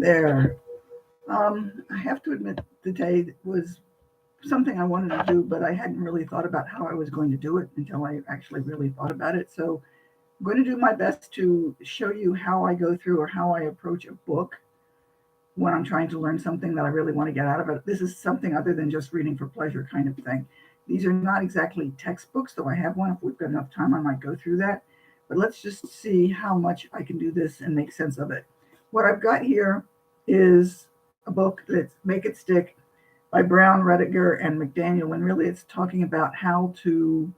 there. I have to admit today was something I wanted to do, but I hadn't really thought about how I was going to do it until I actually really thought about it. So I'm going to do my best to show you how I go through or how I approach a book when I'm trying to learn something that I really want to get out of it. This is something other than just reading for pleasure kind of thing. These are not exactly textbooks, though I have one. If we've got enough time, I might go through that. But let's just see how much I can do this and make sense of it. What I've got here is a book that's Make It Stick by Brown, Rediger, and McDaniel. And really, it's talking about how to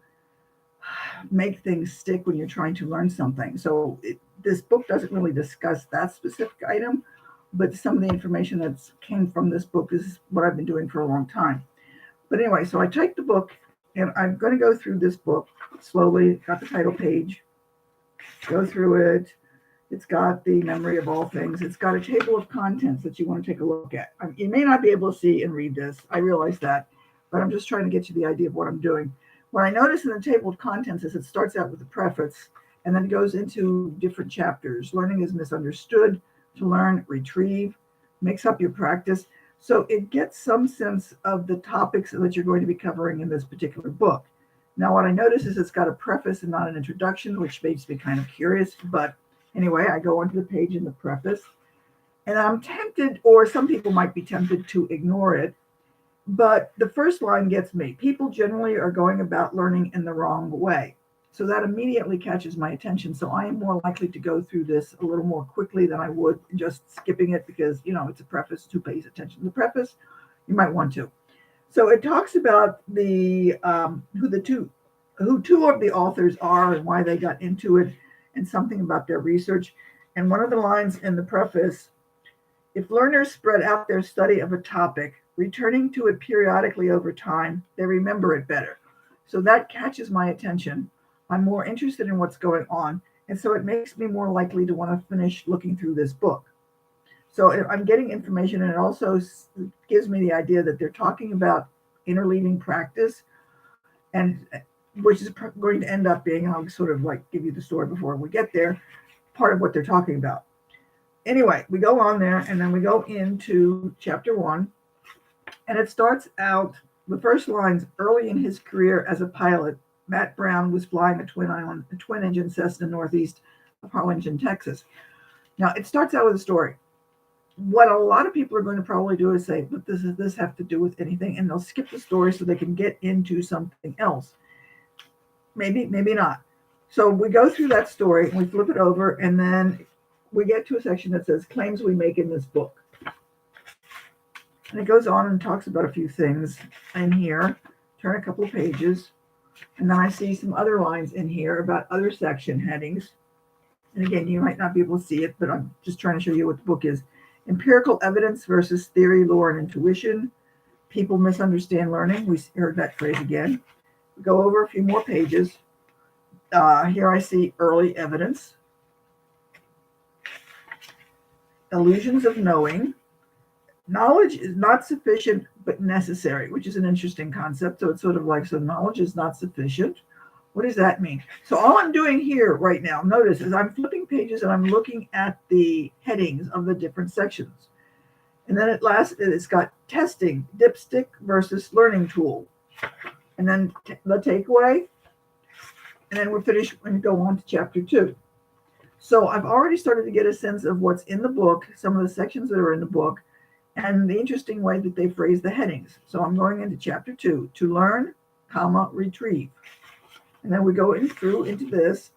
make things stick when you're trying to learn something. So this book doesn't really discuss that specific item, but some of the information that came from this book is what I've been doing for a long time. But anyway, so I typed the book, and I'm going to go through this book slowly. Got the title page, go through it. It's got the memory of all things. It's got a table of contents that you want to take a look at. You may not be able to see and read this. I realize that, but I'm just trying to get you the idea of what I'm doing. What I notice in the table of contents is it starts out with a preface, and then it goes into different chapters. Learning is misunderstood. To learn, retrieve, makes up your practice. So it gets some sense of the topics that you're going to be covering in this particular book. Now, what I notice is it's got a preface and not an introduction, which makes me kind of curious. But anyway, I go onto the page in the preface, and I'm tempted, or some people might be tempted to ignore it. But the first line gets me. People generally are going about learning in the wrong way. So that immediately catches my attention. So I am more likely to go through this a little more quickly than I would just skipping it because, it's a preface. Who pays attention to the preface? You might want to. So it talks about who two of the authors are and why they got into it and something about their research. And one of the lines in the preface, if learners spread out their study of a topic, returning to it periodically over time, they remember it better. So that catches my attention. I'm more interested in what's going on. And so it makes me more likely to want to finish looking through this book. So I'm getting information, and it also gives me the idea that they're talking about interleaving practice, and which is going to end up being, I'll sort of like give you the story before we get there, part of what they're talking about. Anyway, we go on there, and then we go into chapter 1, and it starts out, the first line's early in his career as a pilot, Matt Brown was flying a twin-engine Cessna northeast of Harlingen, Texas. Now, it starts out with a story. What a lot of people are going to probably do is say, but does this have to do with anything? And they'll skip the story so they can get into something else. Maybe, maybe not. So we go through that story, and we flip it over, and then we get to a section that says claims we make in this book. And it goes on and talks about a few things in here. Turn a couple of pages. And then I see some other lines in here about other section headings. And again, you might not be able to see it, but I'm just trying to show you what the book is. Empirical evidence versus theory, lore, and intuition. People misunderstand learning. We heard that phrase again. We go over a few more pages. Here I see early evidence. Illusions of knowing. Knowledge is not sufficient but necessary, which is an interesting concept. So it's sort of like, so knowledge is not sufficient. What does that mean? So all I'm doing here right now, notice, is I'm flipping pages and I'm looking at the headings of the different sections. And then it's got testing, dipstick versus learning tool. And then the takeaway. And then we're finished and go on to chapter 2. So I've already started to get a sense of what's in the book, some of the sections that are in the book, and the interesting way that they phrase the headings. So I'm going into chapter 2, to learn, retrieve. And then we go into this.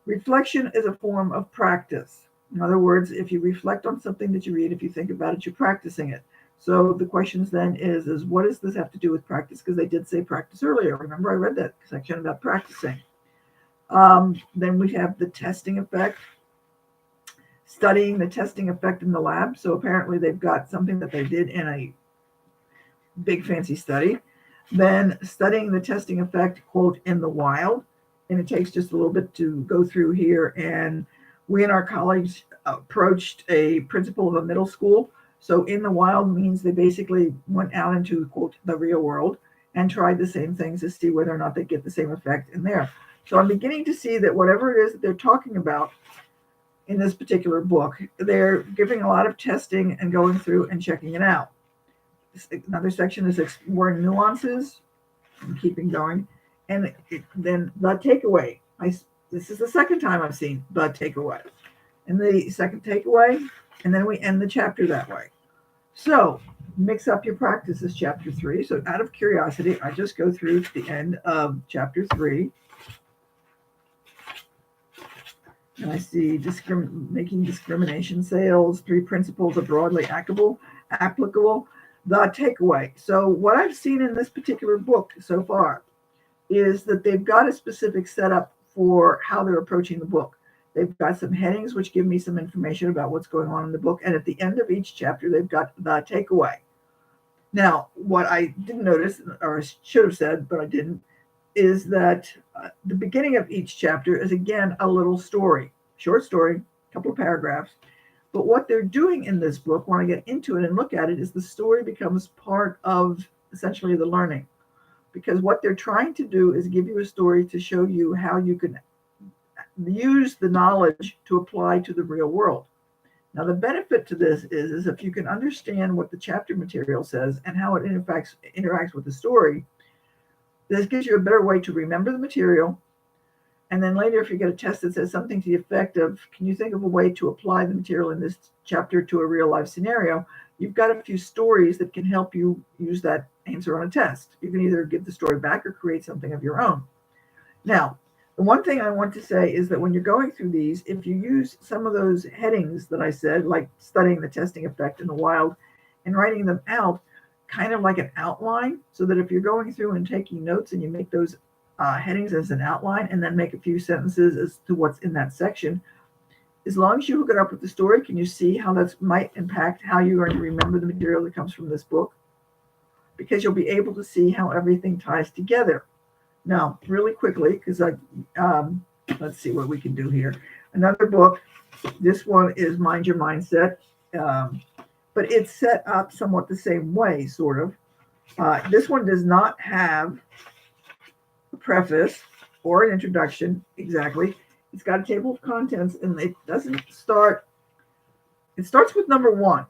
Reflection is a form of practice. In other words, if you reflect on something that you read, if you think about it, you're practicing it. So the questions then is what does this have to do with practice? Because they did say practice earlier. Remember, I read that section about practicing. Then we have the testing effect. Studying the testing effect in the lab. So apparently they've got something that they did in a big fancy study. Then studying the testing effect, quote, in the wild. And it takes just a little bit to go through here. And we and our colleagues approached a principal of a middle school. So in the wild means they basically went out into, quote, the real world and tried the same things to see whether or not they get the same effect in there. So I'm beginning to see that whatever it is that they're talking about, in this particular book. They're giving a lot of testing and going through and checking it out. Another section is exploring nuances and keeping going. And then the takeaway. This is the second time I've seen the takeaway. And the second takeaway, and then we end the chapter that way. So mix up your practices, chapter 3. So out of curiosity, I just go through to the end of chapter 3. And I see making discrimination sales, 3 principles are broadly applicable. The takeaway. So what I've seen in this particular book so far is that they've got a specific setup for how they're approaching the book. They've got some headings which give me some information about what's going on in the book. And at the end of each chapter, they've got the takeaway. Now, what I didn't notice, or I should have said, but I didn't, is that the beginning of each chapter is, again, a little story, short story, a couple of paragraphs. But what they're doing in this book, when I get into it and look at it, is the story becomes part of essentially the learning. Because what they're trying to do is give you a story to show you how you can use the knowledge to apply to the real world. Now, the benefit to this is if you can understand what the chapter material says and how it interacts with the story, this gives you a better way to remember the material. And then later, if you get a test that says something to the effect of, can you think of a way to apply the material in this chapter to a real life scenario? You've got a few stories that can help you use that answer on a test. You can either give the story back or create something of your own. Now, the one thing I want to say is that when you're going through these, if you use some of those headings that I said, like studying the testing effect in the wild and writing them out, kind of like an outline, so that if you're going through and taking notes and you make those headings as an outline and then make a few sentences as to what's in that section, as long as you hook it up with the story, can you see how that might impact how you are going to remember the material that comes from this book? Because you'll be able to see how everything ties together. Now, really quickly, because let's see what we can do here. Another book, this one is Mind Your Mindset, but it's set up somewhat the same way, sort of. This one does not have a preface or an introduction, exactly. It's got a table of contents, and it doesn't start, it starts with number 1.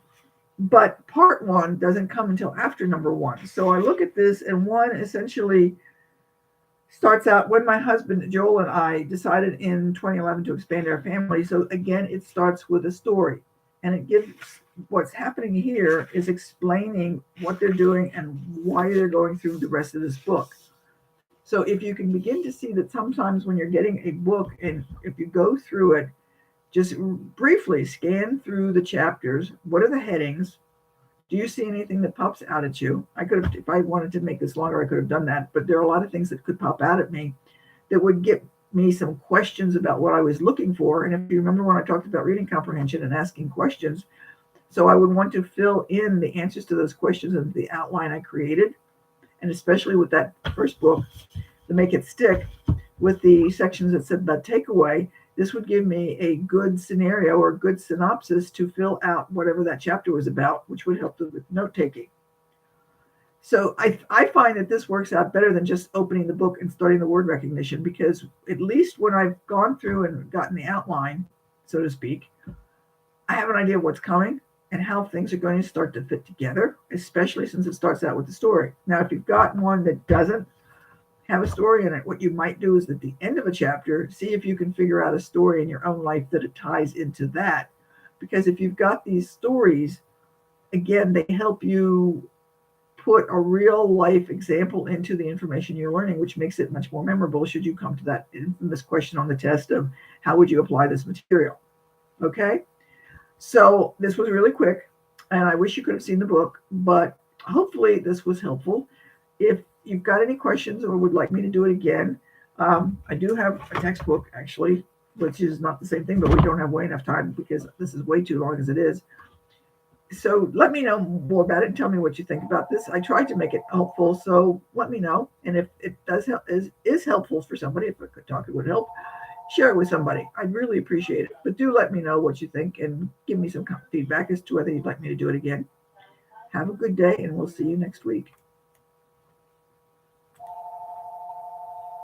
But part 1 doesn't come until after number 1. So I look at this, and 1 essentially starts out when my husband Joel and I decided in 2011 to expand our family. So again, it starts with a story, and it gives what's happening here is explaining what they're doing and why they're going through the rest of this book. So if you can begin to see that sometimes when you're getting a book, and if you go through it, just briefly scan through the chapters. What are the headings? Do you see anything that pops out at you? I could have, if I wanted to make this longer, I could have done that. But there are a lot of things that could pop out at me that would give me some questions about what I was looking for. And if you remember when I talked about reading comprehension and asking questions, so I would want to fill in the answers to those questions in the outline I created. And especially with that first book, to make it stick with the sections that said the takeaway, this would give me a good scenario or a good synopsis to fill out whatever that chapter was about, which would help with note taking. So I find that this works out better than just opening the book and starting the word recognition, because at least when I've gone through and gotten the outline, so to speak, I have an idea of what's coming and how things are going to start to fit together, especially since it starts out with the story. Now, if you've got one that doesn't have a story in it, what you might do is at the end of a chapter, see if you can figure out a story in your own life that it ties into that. Because if you've got these stories, again, they help you put a real life example into the information you're learning, which makes it much more memorable should you come to that infamous question on the test of how would you apply this material. Okay? So this was really quick, and I wish you could have seen the book, but hopefully this was helpful. If you've got any questions or would like me to do it again, I do have a textbook, actually, which is not the same thing, but we don't have way enough time because this is way too long as it is. So let me know more about it and tell me what you think about this. I tried to make it helpful, so let me know. And if it does help, is helpful for somebody, if I could talk, it would help. Share it with somebody. I'd really appreciate it. But do let me know what you think and give me some feedback as to whether you'd like me to do it again. Have a good day, and we'll see you next week.